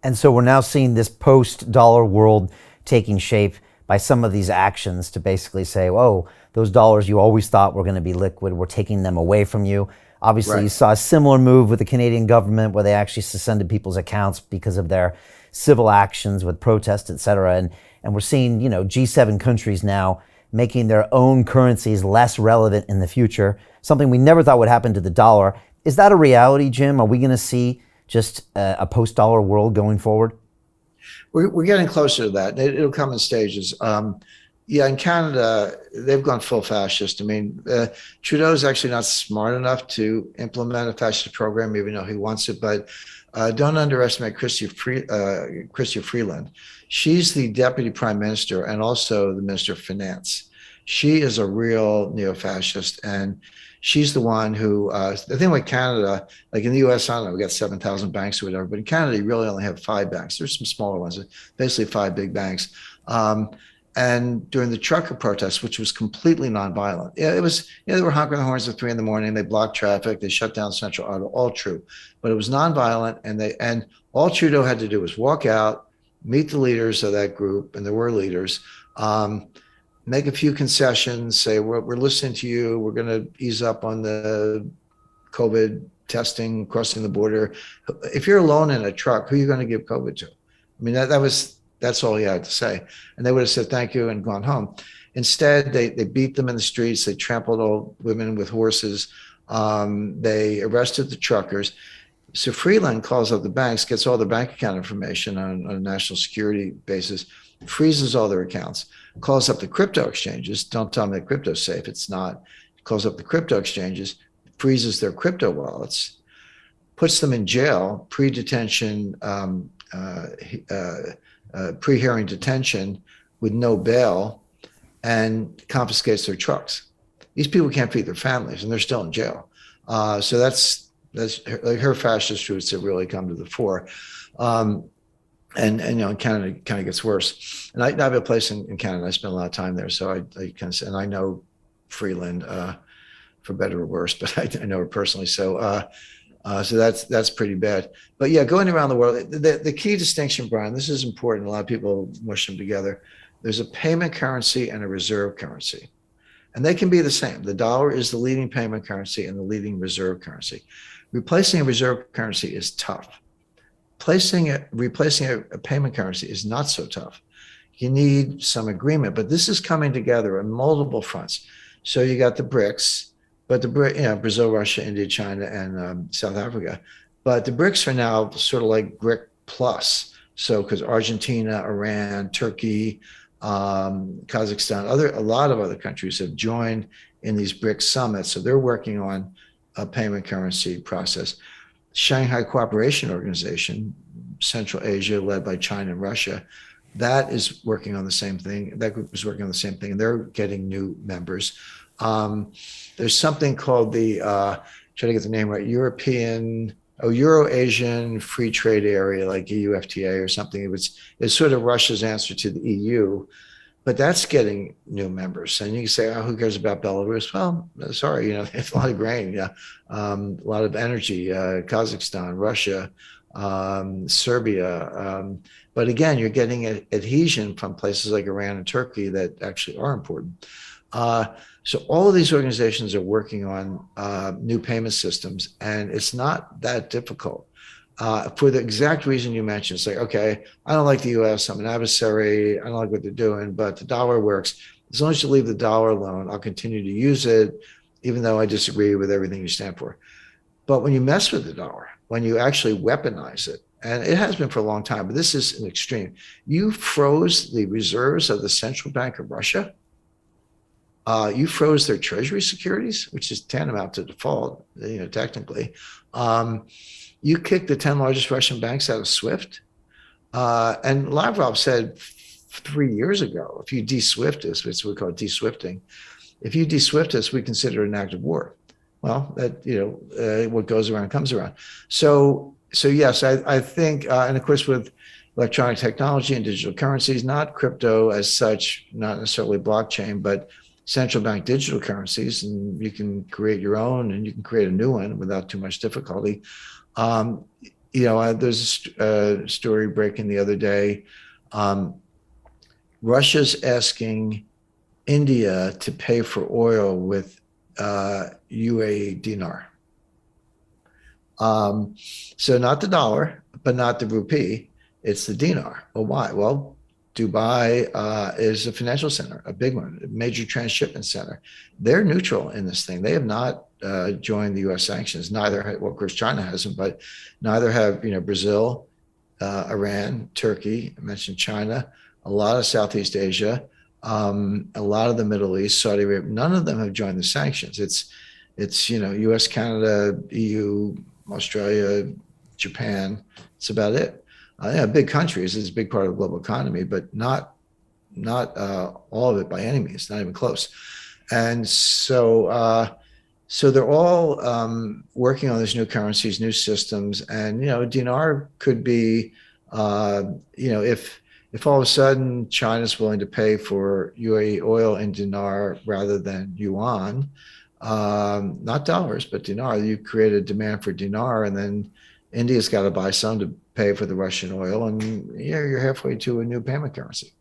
And so we're now seeing this post-dollar world taking shape by some of these actions to basically say, whoa, those dollars you always thought were going to be liquid, we're taking them away from you. Obviously, you Right. saw a similar move with the Canadian government where they actually suspended people's accounts because of their civil actions with protests, et cetera. And we're seeing, G7 countries now making their own currencies less relevant in the future, something we never thought would happen to the dollar. Is that a reality, Jim? Are we going to see just a post-dollar world going forward? We're getting closer to that. It'll come in stages. Yeah, in Canada, they've gone full fascist. I mean, Trudeau's actually not smart enough to implement a fascist program, even though he wants it. But don't underestimate Chrystia Freeland. She's the deputy prime minister and also the minister of finance. She is a real neo-fascist, and she's the one who. The thing with Canada, like in the U.S., I don't know, we got 7,000 banks or whatever, but in Canada, you really only have 5 banks. There's some smaller ones, basically 5 big banks. And during the trucker protests, which was completely nonviolent, yeah, it was, they were honking the horns at 3 a.m. They blocked traffic. They shut down Central Auto, all true. But it was nonviolent. And all Trudeau had to do was walk out, meet the leaders of that group, and there were leaders, make a few concessions, say, we're listening to you. We're going to ease up on the COVID testing, crossing the border. If you're alone in a truck, who are you going to give COVID to? I mean, that's all he had to say. And they would have said thank you and gone home. Instead, they beat them in the streets. They trampled old women with horses. They arrested the truckers. So Freeland calls up the banks, gets all the bank account information on a national security basis, freezes all their accounts, calls up the crypto exchanges. Don't tell me that crypto's safe. It's not. Calls up the crypto exchanges, freezes their crypto wallets, puts them in jail, pre-detention, pre-hearing detention with no bail, and confiscates their trucks. These people can't feed their families, and they're still in jail. So that's her fascist roots have really come to the fore. And Canada kind of gets worse. And I have a place in Canada. I spent a lot of time there, so I kind of, and I know Freeland for better or worse, but I know her personally. So that's pretty bad. But yeah, going around the world, the key distinction, Brian, this is important. A lot of people mush them together. There's a payment currency and a reserve currency, and they can be the same. The dollar is the leading payment currency and the leading reserve currency. Replacing a reserve currency is tough. Replacing a payment currency is not so tough. You need some agreement, but this is coming together on multiple fronts. So you got the BRICS, but Brazil, Russia, India, China, and South Africa. But the BRICS are now sort of like BRIC plus. So because Argentina, Iran, Turkey, Kazakhstan, a lot of other countries have joined in these BRICS summits. So they're working on a payment currency process. Shanghai Cooperation Organization, Central Asia, led by China and Russia, that is working on the same thing. That group is working on the same thing, and they're getting new members. There's something called try to get the name right, Euro-Asian Free Trade Area, like EUFTA or something. It's sort of Russia's answer to the EU, but that's getting new members. And you can say, oh, who cares about Belarus? Well, sorry, they have a lot of grain, yeah, a lot of energy, Kazakhstan, Russia, Serbia. But again, you're getting adhesion from places like Iran and Turkey that actually are important. So all of these organizations are working on new payment systems, and it's not that difficult. For the exact reason you mentioned, it's like, okay, I don't like the US, I'm an adversary, I don't like what they're doing, but the dollar works. As long as you leave the dollar alone, I'll continue to use it, even though I disagree with everything you stand for. But when you mess with the dollar, when you actually weaponize it, and it has been for a long time, but this is an extreme, you froze the reserves of the Central Bank of Russia. You froze their treasury securities, which is tantamount to default, technically. You kicked the 10 largest Russian banks out of SWIFT. And Lavrov said 3 years ago, if you de-SWIFT us, which we call de-SWIFTing, if you de-SWIFT us, we consider it an act of war. Well, that, what goes around comes around. So yes, I think, and of course with electronic technology and digital currencies, not crypto as such, not necessarily blockchain, but central bank digital currencies, and you can create your own and you can create a new one without too much difficulty. There's a story breaking the other day. Um, Russia's asking India to pay for oil with UAE dinar. So not the dollar, but not the rupee. It's the dinar. Well, why? Well, Dubai is a financial center, a big one, a major transshipment center. They're neutral in this thing. They have not joined the U.S. sanctions. Neither, well, of course, China hasn't, but neither have Brazil, Iran, Turkey. I mentioned China, a lot of Southeast Asia, a lot of the Middle East, Saudi Arabia. None of them have joined the sanctions. It's U.S., Canada, EU, Australia, Japan. It's about it. Big countries. It's a big part of the global economy, but not all of it by any means. Not even close. And so they're all working on these new currencies, new systems, and dinar could be, if all of a sudden China's willing to pay for UAE oil in dinar rather than yuan, not dollars, but dinar. You create a demand for dinar, and then India's got to buy some to pay for the Russian oil, and you're halfway to a new payment currency.